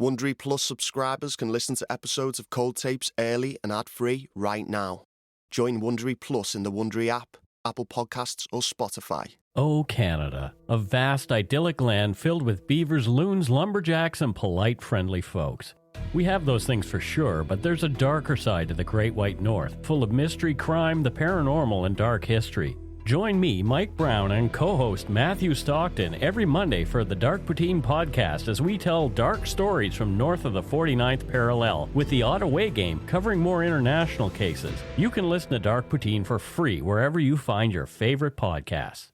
Wondery Plus subscribers can listen to episodes of Cold Tapes early and ad-free right now. Join Wondery Plus in the Wondery app, Apple Podcasts or Spotify. Oh, Canada, a vast idyllic land filled with beavers, loons, lumberjacks, and polite, friendly folks. We have those things for sure, but there's a darker side to the Great White North, full of mystery, crime, the paranormal, and dark history. Join me, Mike Brown, and co-host Matthew Stockton every Monday for the Dark Poutine podcast as we tell dark stories from north of the 49th parallel with the Ottawa game covering more international cases. You can listen to Dark Poutine for free wherever you find your favorite podcasts.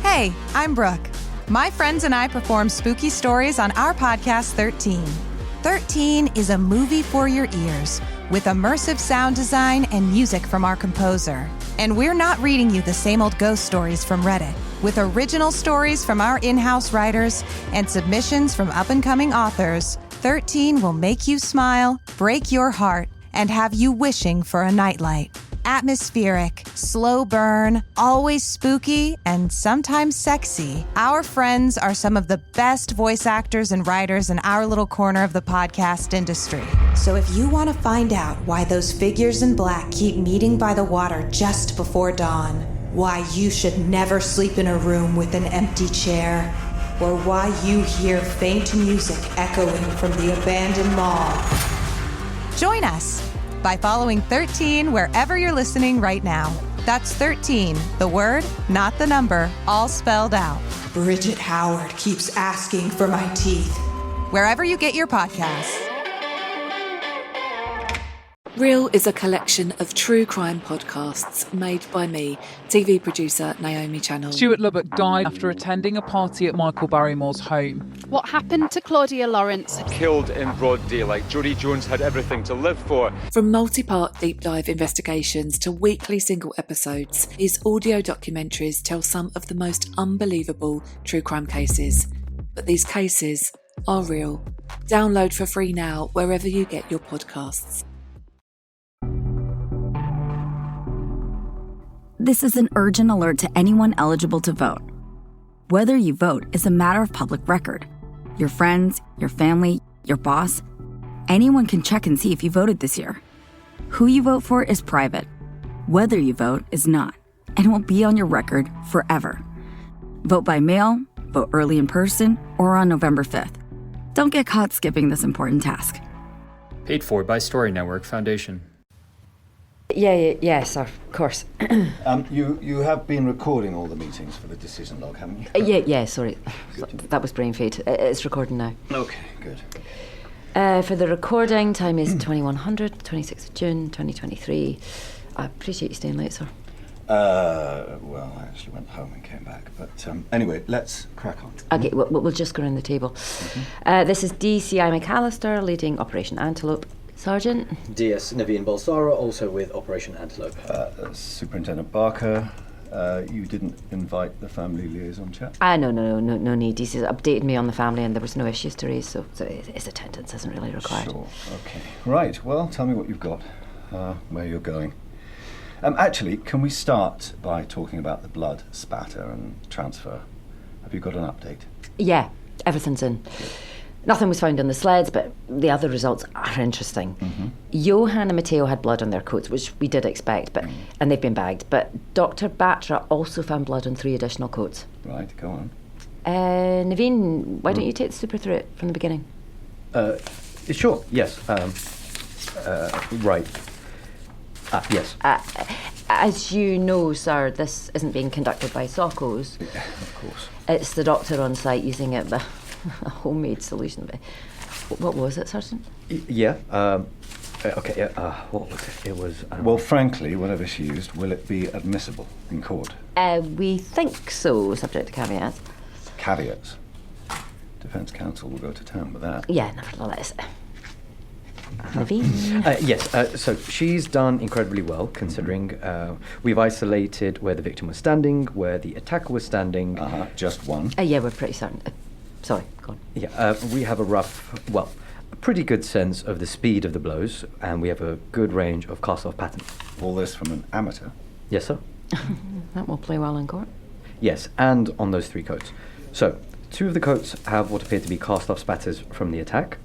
Hey, I'm Brooke. My friends and I perform spooky stories on our podcast 13. 13 is a movie for your ears with immersive sound design and music from our composer. And we're not reading you the same old ghost stories from Reddit. With original stories from our in-house writers and submissions from up-and-coming authors, 13 will make you smile, break your heart, and have you wishing for a nightlight. Atmospheric, slow burn, always spooky, and sometimes sexy. Our friends are some of the best voice actors and writers in our little corner of the podcast industry. So if you want to find out why those figures in black keep meeting by the water just before dawn, why you should never sleep in a room with an empty chair, or why you hear faint music echoing from the abandoned mall, join us by following 13 wherever you're listening right now. That's 13, the word, not the number, all spelled out. Bridget Howard keeps asking for my teeth. Wherever you get your podcasts. Real is a collection of true crime podcasts made by me, TV producer Naomi Channel. Stuart Lubbock died after attending a party at Michael Barrymore's home. What happened to Claudia Lawrence? Killed in broad daylight. Jodie Jones had everything to live for. From multi-part deep dive investigations to weekly single episodes, these audio documentaries tell some of the most unbelievable true crime cases. But these cases are real. Download for free now wherever you get your podcasts. This is an urgent alert to anyone eligible to vote. Whether you vote is a matter of public record. Your friends, your family, your boss, anyone can check and see if you voted this year. Who you vote for is private. Whether you vote is not, and will be on your record forever. Vote by mail, vote early in person, or on November 5th. Don't get caught skipping this important task. Paid for by Story Network Foundation. Yes, of course. You have been recording all the meetings for the decision log, haven't you? Yeah, sorry. That was brain fade. It's recording now. Okay, good. For the recording, time is 2100, 26th of June, 2023. I appreciate you staying late, sir. Well, I actually went home and came back. But anyway, let's crack on. Okay, we'll just go around the table. Mm-hmm. This is DCI McAllister, leading Operation Antelope. Sergeant? DS Naveen Balsara, also with Operation Antelope. Superintendent Barker, you didn't invite the family liaison chat? No need. He's updated me on the family and there was no issues to raise, so his attendance isn't really required. Sure, okay. Right, well, tell me what you've got, where you're going. Actually, can we start by talking about the blood spatter and transfer? Have you got an update? Yeah, everything's in. Good. Nothing was found on the sleds, but the other results are interesting. Mm-hmm. Johan and Matteo had blood on their coats, which we did expect, and they've been bagged. But Dr. Batra also found blood on 3 additional coats. Right, go on. Naveen, why don't you take the super through it from the beginning? Sure, yes. Right. Yes. As you know, sir, this isn't being conducted by SOCOs. Yeah, of course. It's the doctor on site using it, but a homemade solution. What was it, Sergeant? Yeah. Okay. What was it? It was. Well, frankly, whatever she used, will it be admissible in court? We think so, subject to caveats. Caveats. Defence counsel will go to town with that. Yeah, nevertheless. Naveen? Yes. So she's done incredibly well, considering we've isolated where the victim was standing, where the attacker was standing. Just one. Yeah, we're pretty certain. Sorry, go on. Yeah, we have a pretty good sense of the speed of the blows, and we have a good range of cast-off patterns. All this from an amateur? Yes, sir. That will play well in court. Yes, and on those 3 coats. So, 2 of the coats have what appear to be cast-off spatters from the attack.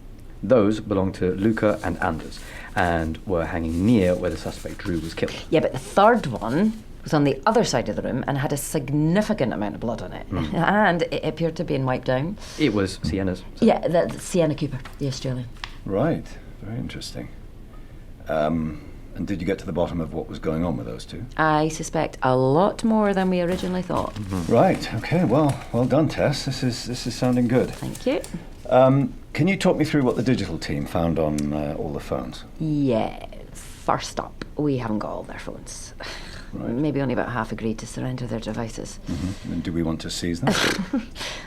Those belong to Luca and Anders and were hanging near where the suspect Drew was killed. Yeah, but the third one was on the other side of the room and had a significant amount of blood on it. And it appeared to have been wiped down. It was Sienna's. Yeah, the Sienna Cooper, the Australian. Right, very interesting. And did you get to the bottom of what was going on with those two? I suspect a lot more than we originally thought. Right, okay, well done, Tess. This is sounding good. Thank you. Can you talk me through what the digital team found on all the phones? Yeah, first up, we haven't got all their phones. Right. Maybe only about half agreed to surrender their devices. And do we want to seize them?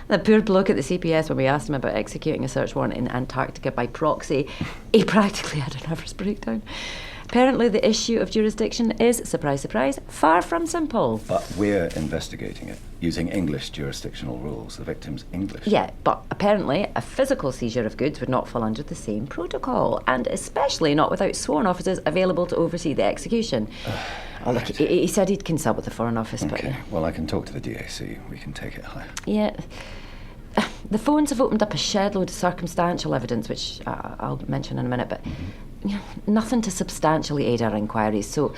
The poor bloke at the CPS, when we asked him about executing a search warrant in Antarctica by proxy, he practically had a nervous breakdown. Apparently the issue of jurisdiction is, surprise, surprise, far from simple. But we're investigating it, using English jurisdictional rules, the victim's English. Yeah, but apparently a physical seizure of goods would not fall under the same protocol, and especially not without sworn officers available to oversee the execution. Look, he said he'd consult with the Foreign Office, but... Okay, well, I can talk to the DAC. We can take it higher. Yeah. The phones have opened up a shed load of circumstantial evidence, which I'll mention in a minute, but nothing to substantially aid our inquiries. So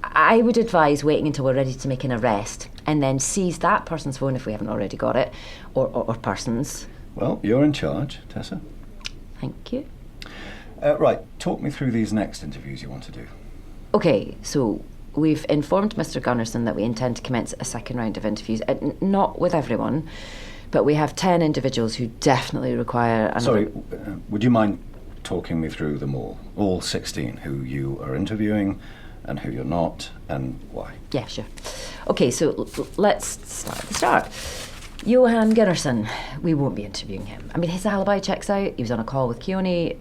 I would advise waiting until we're ready to make an arrest and then seize that person's phone if we haven't already got it, or persons. Well, you're in charge, Tessa. Thank you. Right, talk me through these next interviews you want to do. Okay, so we've informed Mr. Gunnarsson that we intend to commence a second round of interviews. Not with everyone, but we have 10 individuals who definitely require another... Sorry, would you mind talking me through them all 16, who you are interviewing and who you're not, and why? Yeah, sure. Okay, so let's start at the start. Johan Gunnarsson, we won't be interviewing him. I mean, his alibi checks out. He was on a call with Keone.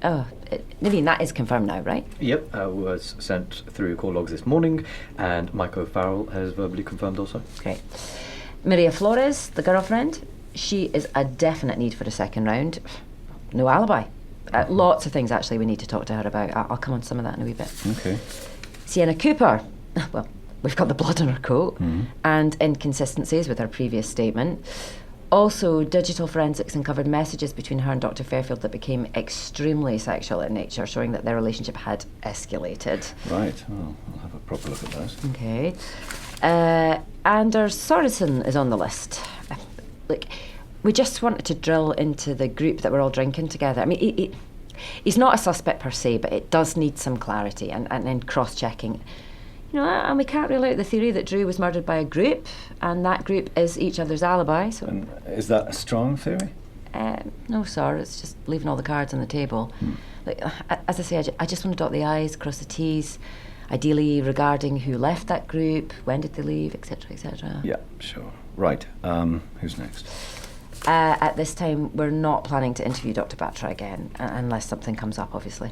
Naveen, that is confirmed now, right? Yep, was sent through call logs this morning, and Mike O'Farrell has verbally confirmed also. Great. Maria Flores, the girlfriend, she is a definite need for a second round. No alibi. Lots of things, actually, we need to talk to her about. I'll come on to some of that in a wee bit. Okay. Sienna Cooper. Well, we've got the blood on her coat and inconsistencies with her previous statement. Also, digital forensics uncovered messages between her and Dr. Fairfield that became extremely sexual in nature, showing that their relationship had escalated. Right. Well, I'll have a proper look at those. Okay. Anders Sorensen is on the list. Look, we just wanted to drill into the group that we're all drinking together. I mean, he's not a suspect per se, but it does need some clarity and then cross-checking. You know, and we can't rule out the theory that Drew was murdered by a group, and that group is each other's alibi. So, and is that a strong theory? No, sir. It's just leaving all the cards on the table. Like, as I say, I just want to dot the I's, cross the T's, ideally regarding who left that group, when did they leave, etc., etc. Yeah, sure. Right. Who's next? At this time, we're not planning to interview Dr. Batra again, unless something comes up, obviously.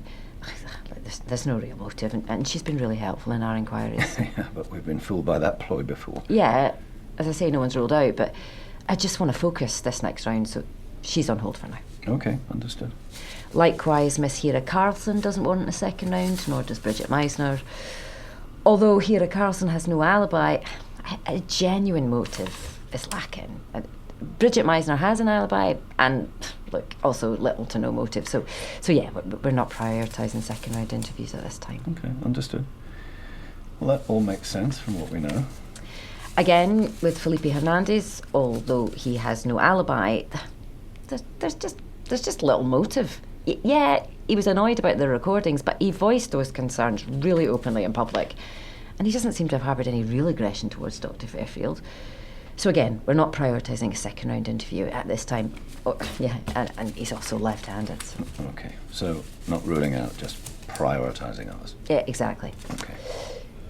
There's no real motive, and she's been really helpful in our inquiries. Yeah, but we've been fooled by that ploy before. Yeah, as I say, no one's ruled out, but I just want to focus this next round, so she's on hold for now. Okay, understood. Likewise, Miss Hera Carlson doesn't warrant a second round, nor does Bridget Meisner. Although Hera Carlson has no alibi, a genuine motive is lacking. Bridget Meisner has an alibi, and look, also little to no motive. So yeah, we're not prioritising second round interviews at this time. Okay, understood. Well, that all makes sense from what we know. Again, with Felipe Hernandez, although he has no alibi, there's just little motive. Yeah, he was annoyed about the recordings, but he voiced those concerns really openly in public, and he doesn't seem to have harboured any real aggression towards Dr. Fairfield. So again, we're not prioritising a second round interview at this time. Oh, yeah, and he's also left-handed. So. Okay, so not ruling out, just prioritising others. Yeah, exactly. Okay.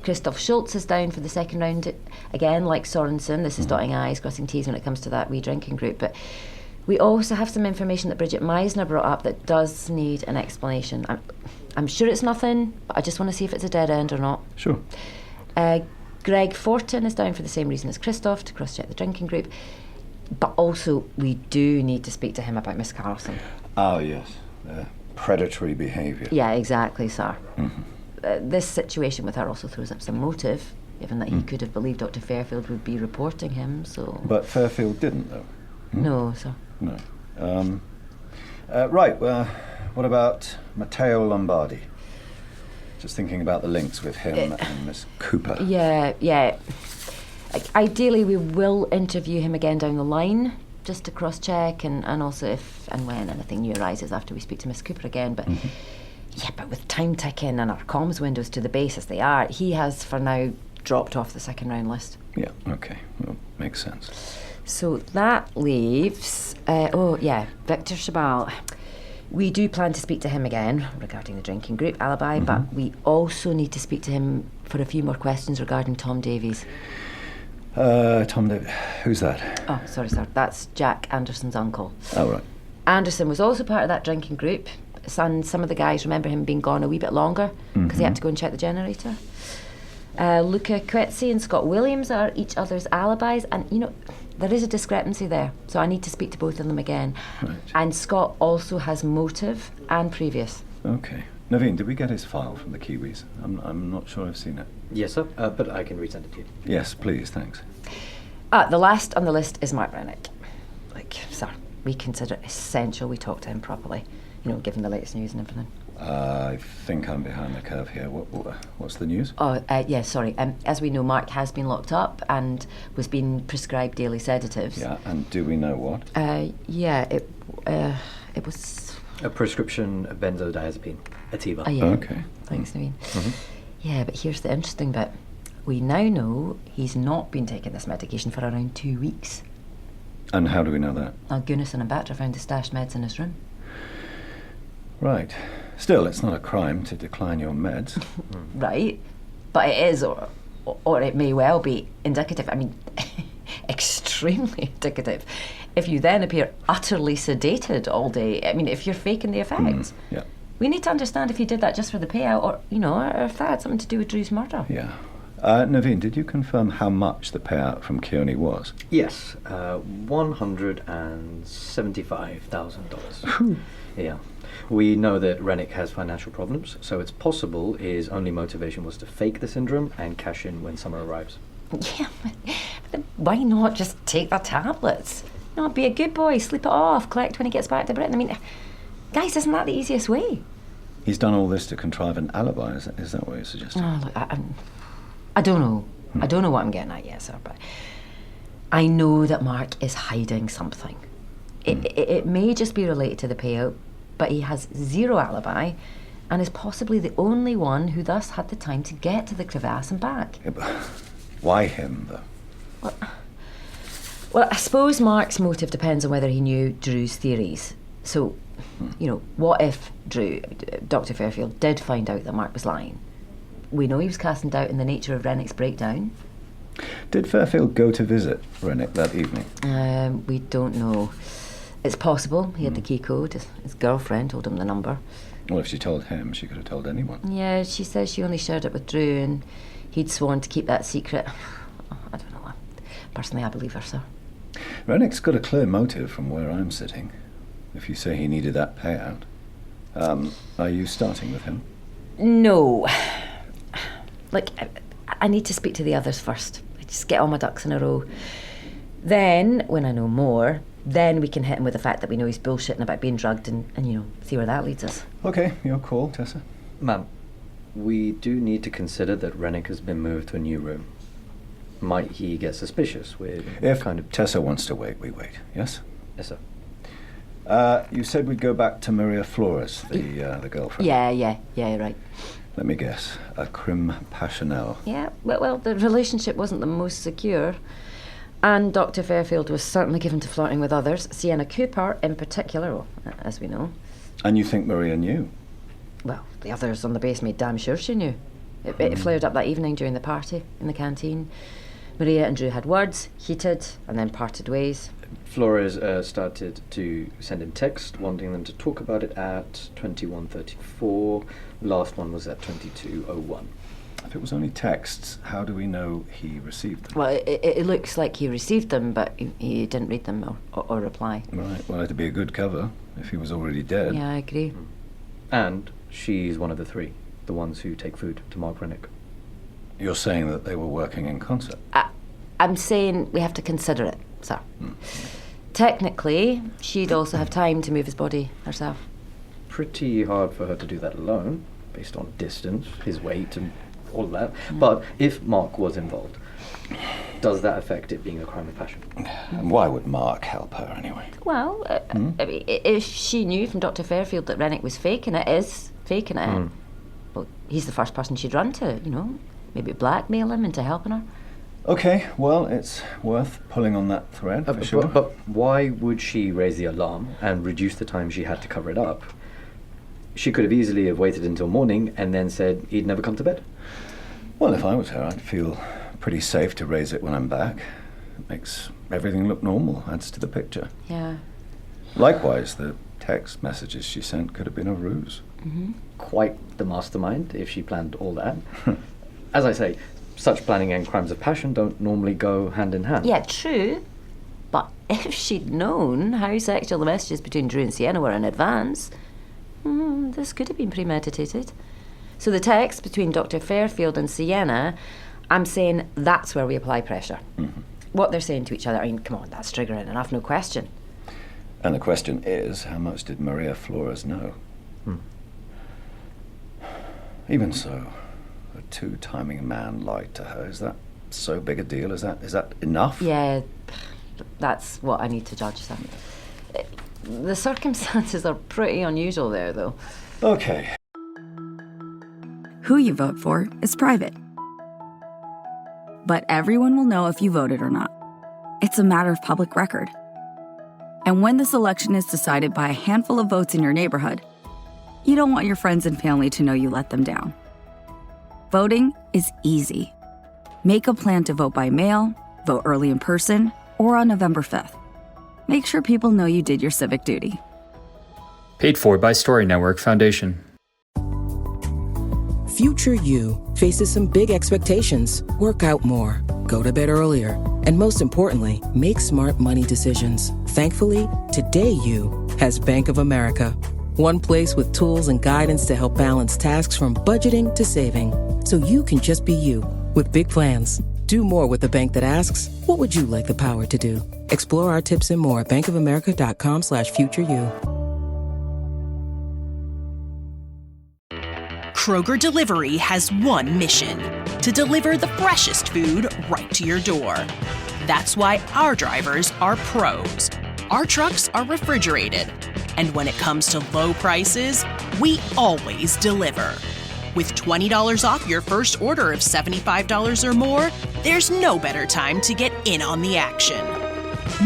Christoph Schultz is down for the second round. Again, like Sorensen, this is dotting I's, crossing T's when it comes to that wee drinking group. But we also have some information that Bridget Meisner brought up that does need an explanation. I'm sure it's nothing, but I just want to see if it's a dead end or not. Sure. Greg Fortin is down for the same reason as Christoph, to cross-check the drinking group. But also, we do need to speak to him about Miss Carlson. Oh, yes. Predatory behaviour. Yeah, exactly, sir. This situation with her also throws up some motive, given that he could have believed Dr. Fairfield would be reporting him, so... But Fairfield didn't, though. No, sir. No. Right, well, what about Matteo Lombardi? Just thinking about the links with him and Miss Cooper. Yeah. Ideally, we will interview him again down the line, just to cross-check, and also if and when anything new arises after we speak to Miss Cooper again. But but with time ticking and our comms windows to the base as they are, he has, for now, dropped off the second round list. Yeah, okay. Well, makes sense. So that leaves... Victor Chabal. We do plan to speak to him again regarding the drinking group alibi, but we also need to speak to him for a few more questions regarding Tom Davies. Tom Davies. Who's that? Oh, sorry, sir. That's Jack Anderson's uncle. Oh, right. Anderson was also part of that drinking group. Some of the guys remember him being gone a wee bit longer because he had to go and check the generator. Luca Quetzi and Scott Williams are each other's alibis, and, there is a discrepancy there, so I need to speak to both of them again. Right. And Scott also has motive and previous. Okay. Naveen, did we get his file from the Kiwis? I'm not sure I've seen it. Yes, sir, but I can resend it to you. Yes, please, thanks. The last on the list is Mark Rennick. Sir, we consider it essential we talk to him properly, given the latest news and everything. I think I'm behind the curve here. What's the news? Sorry. As we know, Mark has been locked up and was being prescribed daily sedatives. Yeah, and do we know what? It was... A prescription of benzodiazepine, Ativa. Okay. Thanks, Naveen. Yeah, but here's the interesting bit. We now know he's not been taking this medication for around 2 weeks. And how do we know that? Gunnison and Batra found the stashed meds in his room. Right. Still, it's not a crime to decline your meds. Right. But it is, or it may well be, indicative. I mean, extremely indicative. If you then appear utterly sedated all day, I mean, if you're faking the effects. Yeah. We need to understand if you did that just for the payout, or if that had something to do with Drew's murder. Yeah. Naveen, did you confirm how much the payout from Kearney was? Yes, $175,000. Yeah. We know that Rennick has financial problems, so it's possible his only motivation was to fake the syndrome and cash in when summer arrives. Yeah, but then why not just take the tablets? Be a good boy, sleep it off, collect when he gets back to Britain. I mean, guys, isn't that the easiest way? He's done all this to contrive an alibi, is that what you're suggesting? Oh, look, I don't know. I don't know what I'm getting at yet, sir, but I know that Mark is hiding something. It may just be related to the payout, but he has zero alibi and is possibly the only one who thus had the time to get to the crevasse and back. Yeah, but why him, though? Well, I suppose Mark's motive depends on whether he knew Drew's theories. So, what if Dr. Fairfield, did find out that Mark was lying? We know he was casting doubt in the nature of Rennick's breakdown. Did Fairfield go to visit Rennick that evening? We don't know. It's possible. He had the key code. His girlfriend told him the number. Well, if she told him, she could have told anyone. Yeah, she says she only shared it with Drew, and he'd sworn to keep that secret. I don't know. Personally, I believe her, sir. Rennick's got a clear motive from where I'm sitting. If you say he needed that payout. Are you starting with him? No. Look, I need to speak to the others first. Just get all my ducks in a row. Then, when I know more, then we can hit him with the fact that we know he's bullshitting about being drugged and see where that leads us. Okay, your call, Tessa. Ma'am, we do need to consider that Rennick has been moved to a new room. Might he get suspicious with If Tessa wants to wait, we wait, yes? Yes, sir. You said we'd go back to Maria Flores, the girlfriend. Yeah, right. Let me guess, a crime passionnel. Yeah, well, the relationship wasn't the most secure. And Dr. Fairfield was certainly given to flirting with others, Sienna Cooper in particular, as we know. And you think Maria knew? Well, the others on the base made damn sure she knew. It flared up that evening during the party in the canteen. Maria and Drew had words, heated, and then parted ways. Flores started to send him text, wanting them to talk about it at 21:34. Last one was at 22:01. If it was only texts, how do we know he received them? Well, it looks like he received them, but he didn't read them or reply. Right, well, it'd be a good cover if he was already dead. Yeah, I agree. And she's one of the three, the ones who take food to Mark Rennick. You're saying that they were working in concert? I'm saying we have to consider it, sir. technically, she'd also have time to move his body herself. Pretty hard for her to do that alone, based on distance, his weight, and all of that. But if Mark was involved, does that affect it being a crime of passion? And why would Mark help her anyway? Well, I mean, if she knew from Dr. Fairfield that Rennick was faking it, well, he's the first person she'd run to, you know. Maybe blackmail him into helping her. Okay, well, it's worth pulling on that thread, for sure. But why would she raise the alarm and reduce the time she had to cover it up? She could have easily have waited until morning and then said he'd never come to bed. Well, if I was her, I'd feel pretty safe to raise it when I'm back. It makes everything look normal, adds to the picture. Yeah. Likewise, the text messages she sent could have been a ruse. Mm-hmm. Quite the mastermind, if she planned all that. As I say, such planning and crimes of passion don't normally go hand in hand. Yeah, true. But if she'd known how sexual the messages between Drew and Sienna were in advance, this could have been premeditated. So the text between Dr. Fairfield and Sienna, I'm saying that's where we apply pressure. Mm-hmm. What they're saying to each other, I mean, come on, that's triggering enough, no question. And the question is, how much did Maria Flores know? Even so, a two-timing man lied to her. Is that so big a deal? Is that enough? Yeah, that's what I need to judge that. The circumstances are pretty unusual there, though. Okay. Who you vote for is private. But everyone will know if you voted or not. It's a matter of public record. And when this election is decided by a handful of votes in your neighborhood, you don't want your friends and family to know you let them down. Voting is easy. Make a plan to vote by mail, vote early in person, or on November 5th. Make sure people know you did your civic duty. Paid for by Story Network Foundation. Future you faces some big expectations. Work out more, go to bed earlier, and most importantly, make smart money decisions. Thankfully, today you has Bank of America. One place with tools and guidance to help balance tasks from budgeting to saving. So you can just be you with big plans. Do more with a bank that asks, what would you like the power to do? Explore our tips and more at bankofamerica.com/futureyou. Kroger Delivery has one mission: to deliver the freshest food right to your door. That's why our drivers are pros. Our trucks are refrigerated. And when it comes to low prices, we always deliver. With $20 off your first order of $75 or more, there's no better time to get in on the action.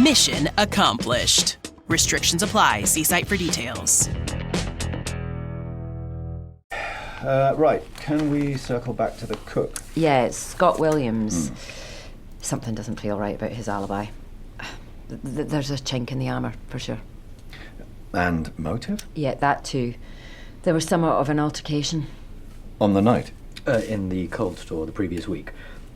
Mission accomplished. Restrictions apply. See site for details. Right, can we circle back to the cook? Yeah, it's Scott Williams. Something doesn't feel right about his alibi. There's a chink in the armour, for sure. And motive? Yeah, that too. There was somewhat of an altercation. On the night? In the cold store the previous week.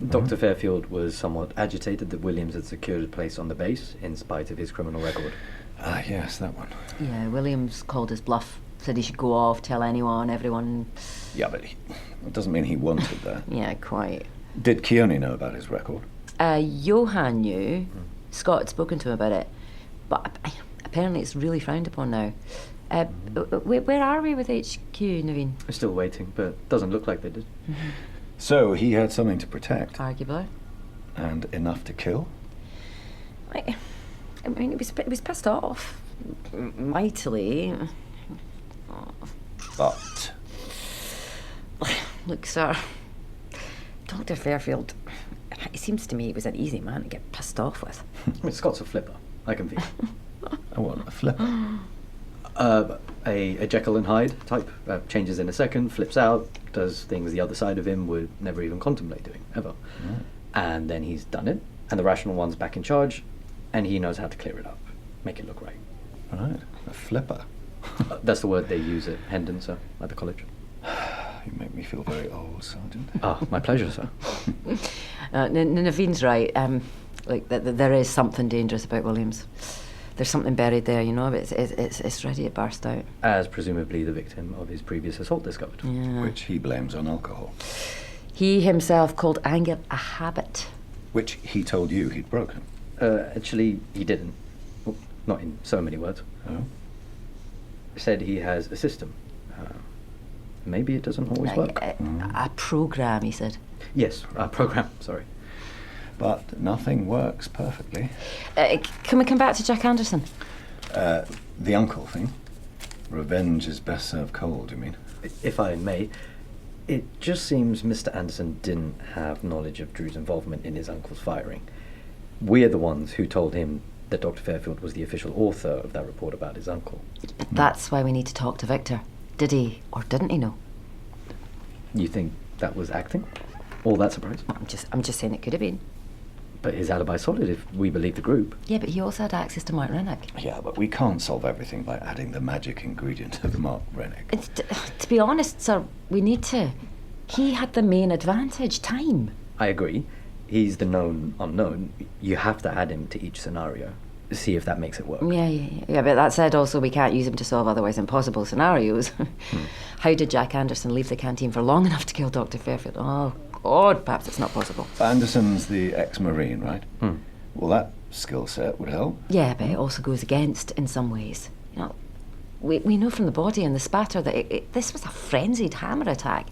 Dr. Fairfield was somewhat agitated that Williams had secured a place on the base in spite of his criminal record. Ah, yes, that one. Yeah, Williams called his bluff. Said he should go off, tell anyone, everyone. Yeah, but that doesn't mean he wanted that. Yeah, quite. Did Keone know about his record? Johan knew. Scott had spoken to him about it. But apparently it's really frowned upon now. Where are we with HQ, Naveen? We're still waiting, but doesn't look like they did. So he had something to protect? Arguably. And enough to kill? I mean, it was pissed off. Mightily. But? Look, sir. Dr. Fairfield, it seems to me he was an easy man to get pissed off with. I mean, Scott's a flipper. I can feel. I want a flipper. A Jekyll and Hyde type. Changes in a second, flips out, does things the other side of him would never even contemplate doing, ever. And then he's done it, and the rational one's back in charge, and he knows how to clear it up, make it look right. Right, a flipper. That's the word they use at Hendon, sir, at the college. You make me feel very old, Sergeant. My pleasure, sir. Naveen's right. There is something dangerous about Williams. There's something buried there, you know, but it's ready to burst out. As presumably the victim of his previous assault discovered. Yeah. Which he blames on alcohol. He himself called anger a habit. Which he told you he'd broken. Actually, he didn't. not in so many words. Oh? Said he has a system. Maybe it doesn't always work. A program, he said. Yes, a program, sorry. But nothing works perfectly. Can we come back to Jack Anderson? The uncle thing? Revenge is best served cold, you mean? If I may, it just seems Mr. Anderson didn't have knowledge of Drew's involvement in his uncle's firing. We're the ones who told him that Dr. Fairfield was the official author of that report about his uncle. But that's why we need to talk to Victor. Did he or didn't he know? You think that was acting? All that surprise? I'm just saying it could have been. But his alibi's solid if we believe the group. Yeah, but he also had access to Mark Rennick. Yeah, but we can't solve everything by adding the magic ingredient of Mark Rennick. To be honest, sir, we need to. He had the main advantage, time. I agree. He's the known unknown. You have to add him to each scenario. See if that makes it work. Yeah, but that said, also, we can't use him to solve otherwise impossible scenarios. How did Jack Anderson leave the canteen for long enough to kill Dr. Fairfield? Oh, God, perhaps it's not possible. Anderson's the ex-Marine, right? Well, that skill set would help. Yeah, but it also goes against in some ways. You know, we know from the body and the spatter that this was a frenzied hammer attack.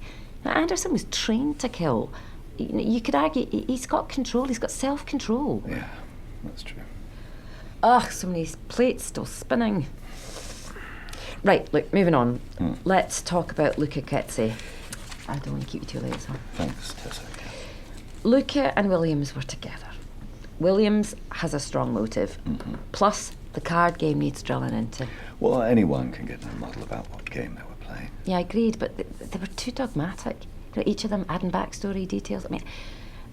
Now, Anderson was trained to kill. You could argue he's got control, he's got self-control. Yeah, that's true. Ugh, so many plates still spinning. Right, look, moving on. Let's talk about Luca Ketzi. I don't want to keep you too late, so. Thanks, Tessa. Luca and Williams were together. Williams has a strong motive. Plus, the card game needs drilling into. Well, anyone can get a muddle about what game they were playing. Yeah, I agreed, but they were too dogmatic. You know, each of them adding backstory details. I mean,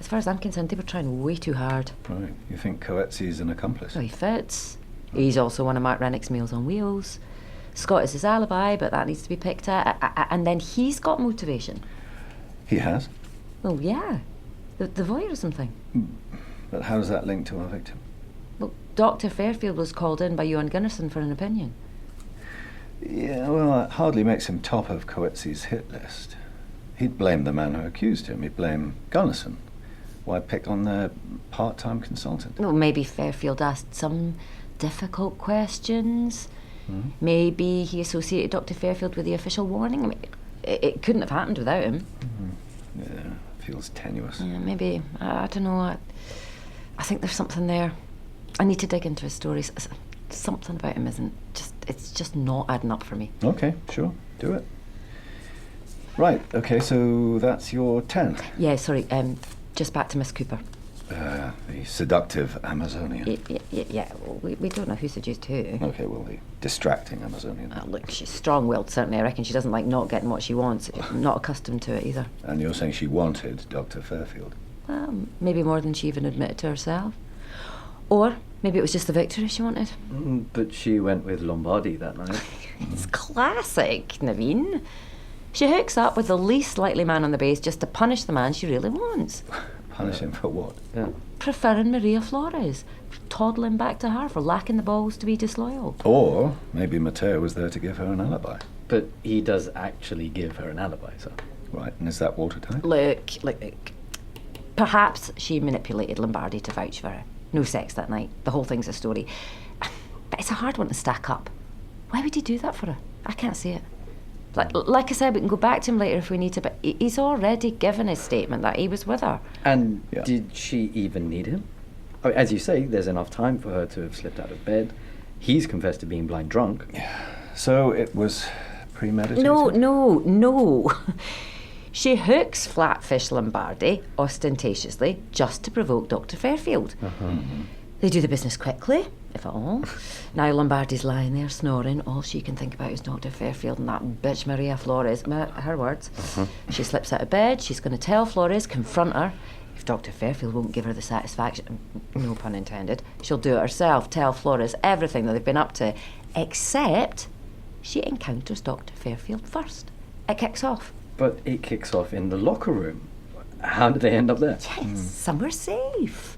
as far as I'm concerned, they were trying way too hard. Right. You think Coetzi's an accomplice? Well, he fits. He's also one of Mark Rennick's Meals on Wheels. Scott is his alibi, but that needs to be picked at. And then he's got motivation. He has? Well, yeah. The voyeurism thing. But how does that link to our victim? Well, Dr. Fairfield was called in by Johan Gunnarsson for an opinion. Yeah, well, it hardly makes him top of Coetzi's hit list. He'd blame the man who accused him. He'd blame Gunnarsson. Why pick on their part-time consultant? Well, maybe Fairfield asked some difficult questions. Maybe he associated Dr. Fairfield with the official warning. I mean, it couldn't have happened without him. Yeah, feels tenuous. Yeah, maybe. I don't know. I think there's something there. I need to dig into his stories. Something about him it's just not adding up for me. Okay, sure. Do it. Right, okay, so that's your 10th. Yeah, sorry, just back to Miss Cooper. The seductive Amazonian. Yeah, well, we don't know who seduced who. Okay, well, the distracting Amazonian. Look, she's strong-willed, certainly. I reckon she doesn't like not getting what she wants. Not accustomed to it, either. And you're saying she wanted Dr. Fairfield? Well, maybe more than she even admitted to herself. Or maybe it was just the victory she wanted. But she went with Lombardi that night. It's classic, Naveen. She hooks up with the least likely man on the base just to punish the man she really wants. Punish him for what? Yeah. Preferring Maria Flores. Toddling back to her for lacking the balls to be disloyal. Or maybe Matteo was there to give her an alibi. But he does actually give her an alibi, so. Right, and is that watertight? Look. Perhaps she manipulated Lombardi to vouch for her. No sex that night. The whole thing's a story. But it's a hard one to stack up. Why would he do that for her? I can't see it. Like I said, we can go back to him later if we need to, but he's already given his statement that he was with her. And did she even need him? I mean, as you say, there's enough time for her to have slipped out of bed. He's confessed to being blind drunk. Yeah. So it was premeditated? No. She hooks Flatfish Lombardi, ostentatiously, just to provoke Dr. Fairfield. They do the business quickly, if at all. Now Lombardi's lying there snoring. All she can think about is Dr. Fairfield and that bitch Maria Flores. Her words. She slips out of bed. She's going to tell Flores, confront her. If Dr. Fairfield won't give her the satisfaction, no pun intended, she'll do it herself. Tell Flores everything that they've been up to. Except she encounters Dr. Fairfield first. It kicks off. But it kicks off in the locker room. How did they end up there? Yes, somewhere safe.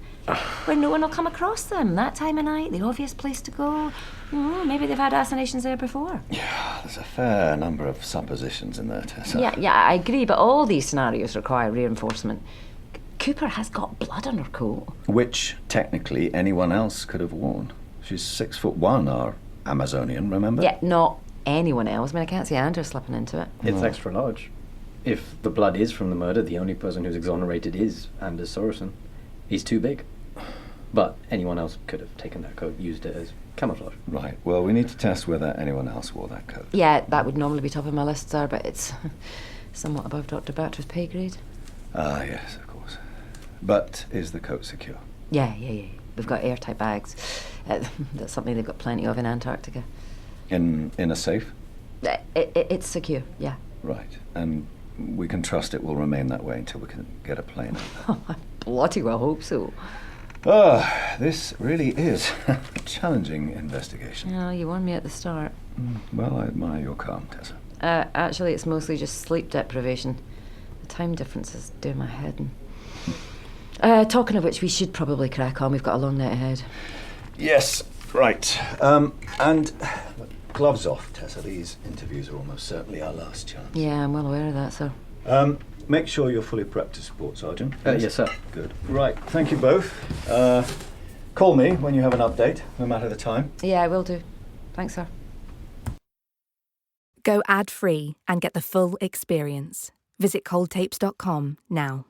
Where no one will come across them that time of night, the obvious place to go. Maybe they've had assassinations there before. Yeah, there's a fair number of suppositions in there, Tessa. Yeah, I agree, but all these scenarios require reinforcement. Cooper has got blood on her coat. Which, technically, anyone else could have worn. She's 6'1", our Amazonian, remember? Yeah, not anyone else. I mean, I can't see Andrew slipping into it. It's extra large. If the blood is from the murder, the only person who's exonerated is Anders Sorensen. He's too big. But anyone else could have taken that coat, used it as camouflage. Right. Well, we need to test whether anyone else wore that coat. Yeah, that would normally be top of my list, sir, but it's somewhat above Dr. Bartra's pay grade. Ah, yes, of course. But is the coat secure? Yeah. We've got airtight bags. That's something they've got plenty of in Antarctica. In a safe? It's secure, yeah. Right. And we can trust it will remain that way until we can get a plane over. I bloody well hope so. This really is a challenging investigation. Oh, you warned me at the start. Well, I admire your calm, Tessa. Actually, it's mostly just sleep deprivation. The time difference is doing my head in. Talking of which, we should probably crack on. We've got a long night ahead. Yes, right. And gloves off, Tessa. These interviews are almost certainly our last chance. Yeah, I'm well aware of that, sir. Make sure you're fully prepped to support, Sergeant. Yes, sir. Good. Right, thank you both. Call me when you have an update, no matter the time. Yeah, I will do. Thanks, sir. Go ad-free and get the full experience. Visit coldtapes.com now.